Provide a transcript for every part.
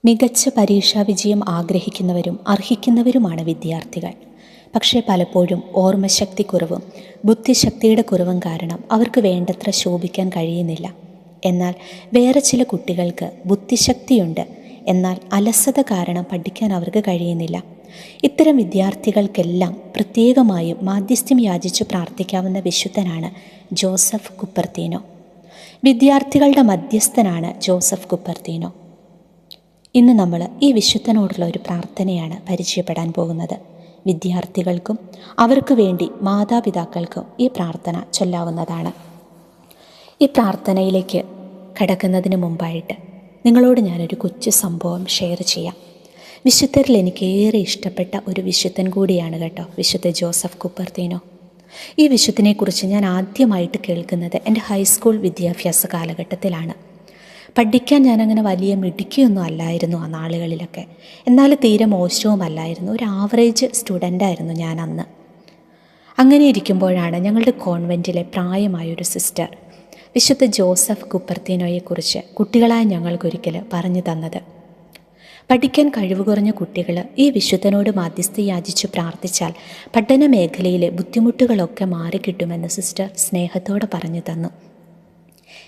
മികച്ച പരീക്ഷാ വിജയം ആഗ്രഹിക്കുന്നവരും അർഹിക്കുന്നവരുമാണ് വിദ്യാർത്ഥികൾ. പക്ഷേ പലപ്പോഴും ഓർമ്മശക്തി കുറവും ബുദ്ധിശക്തിയുടെ കുറവും കാരണം അവർക്ക് വേണ്ടത്ര ശോഭിക്കാൻ കഴിയുന്നില്ല. എന്നാൽ വേറെ ചില കുട്ടികൾക്ക് ബുദ്ധിശക്തിയുണ്ട്, എന്നാൽ അലസത കാരണം പഠിക്കാൻ അവർക്ക് കഴിയുന്നില്ല. ഇത്തരം വിദ്യാർത്ഥികൾക്കെല്ലാം പ്രത്യേകമായും മാധ്യസ്ഥ്യം യാചിച്ചു പ്രാർത്ഥിക്കാവുന്ന വിശുദ്ധനാണ് ജോസഫ് കുപ്പർത്തീനോ. വിദ്യാർത്ഥികളുടെ മധ്യസ്ഥനാണ് ജോസഫ് കുപ്പർത്തീനോ. ഇന്ന് നമ്മൾ ഈ വിശുദ്ധനോടുള്ള ഒരു പ്രാർത്ഥനയാണ് പരിചയപ്പെടാൻ പോകുന്നത്. വിദ്യാർത്ഥികൾക്കും അവർക്ക് വേണ്ടി മാതാപിതാക്കൾക്കും ഈ പ്രാർത്ഥന ചൊല്ലാവുന്നതാണ്. ഈ പ്രാർത്ഥനയിലേക്ക് കടക്കുന്നതിന് മുമ്പായിട്ട് നിങ്ങളോട് ഞാനൊരു കൊച്ചു സംഭവം ഷെയർ ചെയ്യാം. വിശുദ്ധരിൽ എനിക്ക് ഏറെ ഇഷ്ടപ്പെട്ട ഒരു വിശുദ്ധൻ കൂടിയാണ് കേട്ടോ, വിശുദ്ധ ജോസഫ് കുപ്പർത്തീനോ. ഈ വിശുദ്ധനെക്കുറിച്ച് ഞാൻ ആദ്യമായിട്ട് കേൾക്കുന്നത് എൻ്റെ ഹൈസ്കൂൾ വിദ്യാഭ്യാസ കാലഘട്ടത്തിലാണ്. പഠിക്കാൻ ഞാനങ്ങനെ വലിയ മിടുക്കിയൊന്നും അല്ലായിരുന്നു ആ നാളുകളിലൊക്കെ, എന്നാൽ തീരെ മോശവുമല്ലായിരുന്നു. ഒരു ആവറേജ് സ്റ്റുഡൻ്റായിരുന്നു ഞാൻ അന്ന്. അങ്ങനെ ഇരിക്കുമ്പോഴാണ് ഞങ്ങളുടെ കോൺവെൻറ്റിലെ പ്രായമായൊരു സിസ്റ്റർ വിശുദ്ധ ജോസഫ് കുപ്പർത്തീനോയെക്കുറിച്ച് കുട്ടികളായ ഞങ്ങൾക്കൊരിക്കൽ പറഞ്ഞു തന്നത്. പഠിക്കാൻ കഴിവ് കുറഞ്ഞ കുട്ടികൾ ഈ വിശുദ്ധനോട് മാധ്യസ്ഥ യാചിച്ചു പ്രാർത്ഥിച്ചാൽ പഠന മേഖലയിലെ ബുദ്ധിമുട്ടുകളൊക്കെ മാറിക്കിട്ടുമെന്ന് സിസ്റ്റർ സ്നേഹത്തോടെ പറഞ്ഞു തന്നു.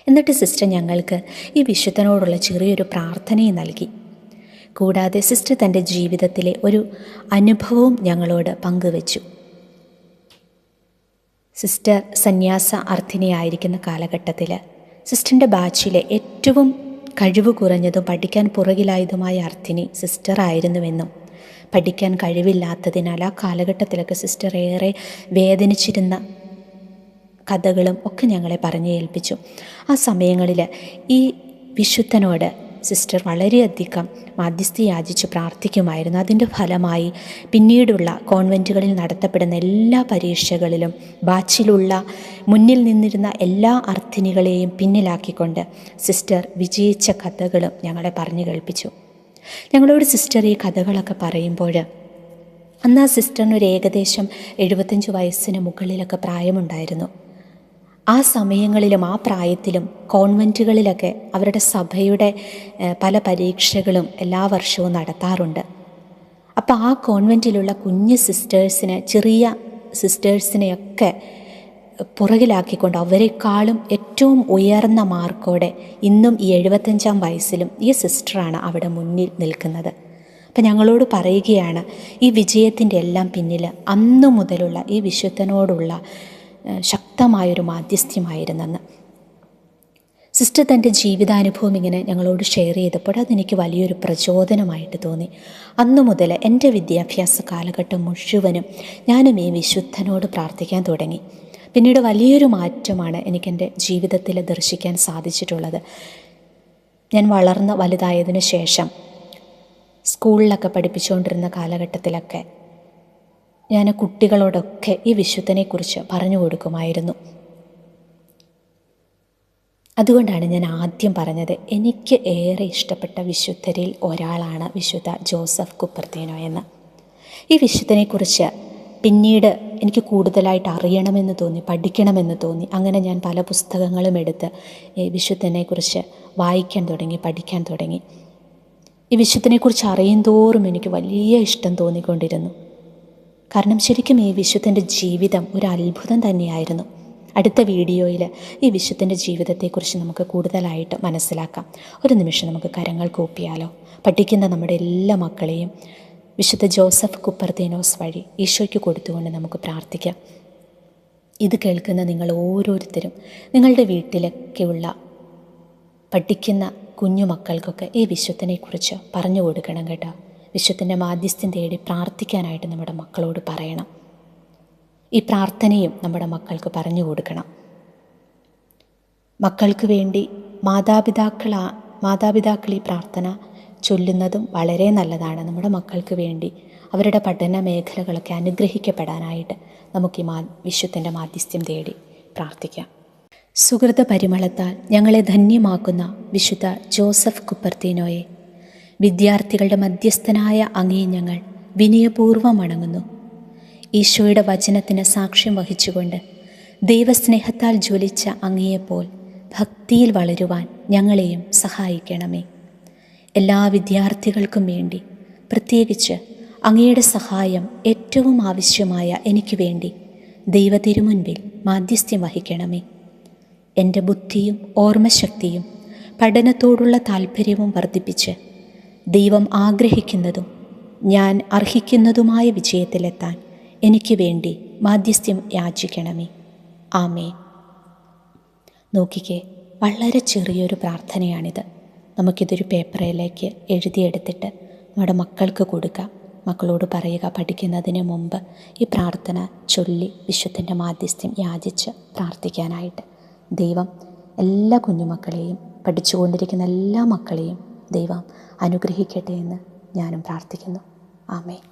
എന്നിട്ട് സിസ്റ്റർ ഞങ്ങൾക്ക് ഈ വിശുദ്ധനോടുള്ള ചെറിയൊരു പ്രാർത്ഥനയും നൽകി. കൂടാതെ സിസ്റ്റർ തൻ്റെ ജീവിതത്തിലെ ഒരു അനുഭവവും ഞങ്ങളോട് പങ്കുവച്ചു. സിസ്റ്റർ സന്യാസ അർത്ഥിനിയായിരിക്കുന്ന കാലഘട്ടത്തിൽ സിസ്റ്ററിൻ്റെ ബാച്ചിലെ ഏറ്റവും കഴിവ് കുറഞ്ഞതും പഠിക്കാൻ പുറകിലായതുമായ അർത്ഥിനി സിസ്റ്റർ ആയിരുന്നുവെന്നും പഠിക്കാൻ കഴിവില്ലാത്തതിനാൽ ആ കാലഘട്ടത്തിലൊക്കെ സിസ്റ്റർ ഏറെ വേദനിച്ചിരുന്ന കഥകളും ഒക്കെ ഞങ്ങളെ പറഞ്ഞു ഏൽപ്പിച്ചു. ആ സമയങ്ങളിൽ ഈ വിശുദ്ധനോട് സിസ്റ്റർ വളരെയധികം മാധ്യസ്ഥ യാചിച്ച് പ്രാർത്ഥിക്കുമായിരുന്നു. അതിൻ്റെ ഫലമായി പിന്നീടുള്ള കോൺവെൻറ്റുകളിൽ നടത്തപ്പെടുന്ന എല്ലാ പരീക്ഷകളിലും ബാച്ചിലുള്ള മുന്നിൽ നിന്നിരുന്ന എല്ലാ അർത്ഥിനികളെയും പിന്നിലാക്കിക്കൊണ്ട് സിസ്റ്റർ വിജയിച്ച കഥകളും ഞങ്ങളെ പറഞ്ഞു കേൾപ്പിച്ചു. ഞങ്ങളോട് സിസ്റ്റർ ഈ കഥകളൊക്കെ പറയുമ്പോൾ അന്ന് ആ സിസ്റ്ററിനൊരു ഏകദേശം 75 വയസ്സിന് മുകളിലൊക്കെ പ്രായമുണ്ടായിരുന്നു. ആ സമയങ്ങളിലും ആ പ്രായത്തിലും കോൺവെൻറ്റുകളിലൊക്കെ അവരുടെ സഭയുടെ പല പരീക്ഷകളും എല്ലാ വർഷവും നടത്താറുണ്ട്. അപ്പോൾ ആ കോൺവെൻറ്റിലുള്ള കുഞ്ഞ് സിസ്റ്റേഴ്സിനെ, ചെറിയ സിസ്റ്റേഴ്സിനെയൊക്കെ പുറകിലാക്കിക്കൊണ്ട് അവരെക്കാളും ഏറ്റവും ഉയർന്ന മാർക്കോടെ ഇന്നും ഈ 75-ാം വയസ്സിലും ഈ സിസ്റ്ററാണ് അവിടെ മുന്നിൽ നിൽക്കുന്നത്. അപ്പം ഞങ്ങളോട് പറയുകയാണ്, ഈ വിജയത്തിൻ്റെ എല്ലാം പിന്നിൽ അന്നു മുതലുള്ള ഈ വിശുദ്ധനോടുള്ള ശക്തമായൊരു മാധ്യസ്ഥ്യമായിരുന്നെന്ന്. സിസ്റ്റർ തൻ്റെ ജീവിതാനുഭവം ഇങ്ങനെ ഞങ്ങളോട് ഷെയർ ചെയ്തപ്പോൾ അതെനിക്ക് വലിയൊരു പ്രചോദനമായിട്ട് തോന്നി. അന്നു മുതൽ എൻ്റെ വിദ്യാഭ്യാസ കാലഘട്ടം മുഴുവനും ഞാനും ഈ വിശുദ്ധനോട് പ്രാർത്ഥിക്കാൻ തുടങ്ങി. പിന്നീട് വലിയൊരു മാറ്റമാണ് എനിക്കെൻ്റെ ജീവിതത്തിൽ ദർശിക്കാൻ സാധിച്ചിട്ടുള്ളത്. ഞാൻ വളർന്ന് വലുതായതിനു ശേഷം സ്കൂളിലൊക്കെ പഠിപ്പിച്ചുകൊണ്ടിരുന്ന കാലഘട്ടത്തിലൊക്കെ ഞാൻ കുട്ടികളോടൊക്കെ ഈ വിശുദ്ധനെക്കുറിച്ച് പറഞ്ഞു കൊടുക്കുമായിരുന്നു. അതുകൊണ്ടാണ് ഞാൻ ആദ്യം പറഞ്ഞത്, എനിക്ക് ഏറെ ഇഷ്ടപ്പെട്ട വിശുദ്ധരിൽ ഒരാളാണ് വിശുദ്ധ ജോസഫ് കുപ്പർത്തീനോ എന്ന്. ഈ വിശുദ്ധനെക്കുറിച്ച് പിന്നീട് എനിക്ക് കൂടുതലായിട്ട് അറിയണമെന്ന് തോന്നി, പഠിക്കണമെന്ന് തോന്നി. അങ്ങനെ ഞാൻ പല പുസ്തകങ്ങളും എടുത്ത് ഈ വിശുദ്ധനെക്കുറിച്ച് വായിക്കാൻ തുടങ്ങി, പഠിക്കാൻ തുടങ്ങി. ഈ വിശുദ്ധനെക്കുറിച്ച് അറിയും തോറും എനിക്ക് വലിയ ഇഷ്ടം തോന്നിക്കൊണ്ടിരുന്നു. കാരണം ശരിക്കും ഈ വിശുദ്ധൻ്റെ ജീവിതം ഒരു അത്ഭുതം തന്നെയായിരുന്നു. അടുത്ത വീഡിയോയിൽ ഈ വിശുദ്ധൻ്റെ ജീവിതത്തെക്കുറിച്ച് നമുക്ക് കൂടുതലായിട്ട് മനസ്സിലാക്കാം. ഒരു നിമിഷം നമുക്ക് കരങ്ങൾ കൂപ്പിയാലോ. പഠിക്കുന്ന നമ്മുടെ എല്ലാ മക്കളെയും വിശുദ്ധ ജോസഫ് കുപ്പർത്തീനോസ് വഴി ഈശോയ്ക്ക് കൊടുത്തുകൊണ്ട് നമുക്ക് പ്രാർത്ഥിക്കാം. ഇത് കേൾക്കുന്ന നിങ്ങൾ ഓരോരുത്തരും നിങ്ങളുടെ വീട്ടിലൊക്കെയുള്ള പഠിക്കുന്ന കുഞ്ഞു മക്കൾക്കൊക്കെ ഈ വിശുദ്ധനെക്കുറിച്ച് പറഞ്ഞു കൊടുക്കണം കേട്ടോ. വിശുദ്ധൻ്റെ മാധ്യസ്ഥ്യം തേടി പ്രാർത്ഥിക്കാനായിട്ട് നമ്മുടെ മക്കളോട് പറയണം. ഈ പ്രാർത്ഥനയും നമ്മുടെ മക്കൾക്ക് പറഞ്ഞു കൊടുക്കണം. മക്കൾക്ക് വേണ്ടി മാതാപിതാക്കൾ ഈ പ്രാർത്ഥന ചൊല്ലുന്നതും വളരെ നല്ലതാണ്. നമ്മുടെ മക്കൾക്ക് വേണ്ടി അവരുടെ പഠന മേഖലകളൊക്കെ അനുഗ്രഹിക്കപ്പെടാനായിട്ട് നമുക്ക് ഈ വിശുദ്ധൻ്റെ മാധ്യസ്ഥ്യം തേടി പ്രാർത്ഥിക്കാം. സുഹൃത പരിമളത്താൽ ഞങ്ങളെ ധന്യമാക്കുന്ന വിശുദ്ധ ജോസഫ് കുപ്പർത്തീനോയെ, വിദ്യാർത്ഥികളുടെ മധ്യസ്ഥനായ അങ്ങേ ഞങ്ങൾ വിനയപൂർവ്വം വണങ്ങുന്നു. ഈശോയുടെ വചനത്തിന് സാക്ഷ്യം വഹിച്ചുകൊണ്ട് ദൈവസ്നേഹത്താൽ ജ്വലിച്ച അങ്ങയെപ്പോൾ ഭക്തിയിൽ വളരുവാൻ ഞങ്ങളെയും സഹായിക്കണമേ. എല്ലാ വിദ്യാർത്ഥികൾക്കും വേണ്ടി, പ്രത്യേകിച്ച് അങ്ങയുടെ സഹായം ഏറ്റവും ആവശ്യമായ എനിക്ക് വേണ്ടി ദൈവതിരുമുൻപിൽ മാധ്യസ്ഥ്യം വഹിക്കണമേ. എൻ്റെ ബുദ്ധിയും ഓർമ്മശക്തിയും പഠനത്തോടുള്ള താൽപ്പര്യവും വർദ്ധിപ്പിച്ച് ദൈവം ആഗ്രഹിക്കുന്നതും ഞാൻ അർഹിക്കുന്നതുമായ വിജയത്തിലെത്താൻ എനിക്ക് വേണ്ടി മാധ്യസ്ഥ്യം യാചിക്കണമേ. ആമേൻ. നോക്കിക്കേ, വളരെ ചെറിയൊരു പ്രാർത്ഥനയാണിത്. നമുക്കിതൊരു പേപ്പറിലേക്ക് എഴുതിയെടുത്തിട്ട് നമ്മുടെ മക്കൾക്ക് കൊടുക്കാം. മക്കളോട് പറയുക, പഠിക്കുന്നതിന് മുമ്പ് ഈ പ്രാർത്ഥന ചൊല്ലി വിശുദ്ധൻ്റെ മാധ്യസ്ഥ്യം യാചിച്ച് പ്രാർത്ഥിക്കാനായിട്ട്. ദൈവം എല്ലാ കുഞ്ഞുമക്കളെയും, പഠിച്ചുകൊണ്ടിരിക്കുന്ന എല്ലാ മക്കളെയും ദൈവം അനുഗ്രഹിക്കട്ടെ എന്ന് ഞാനും പ്രാർത്ഥിക്കുന്നു. ആമേൻ.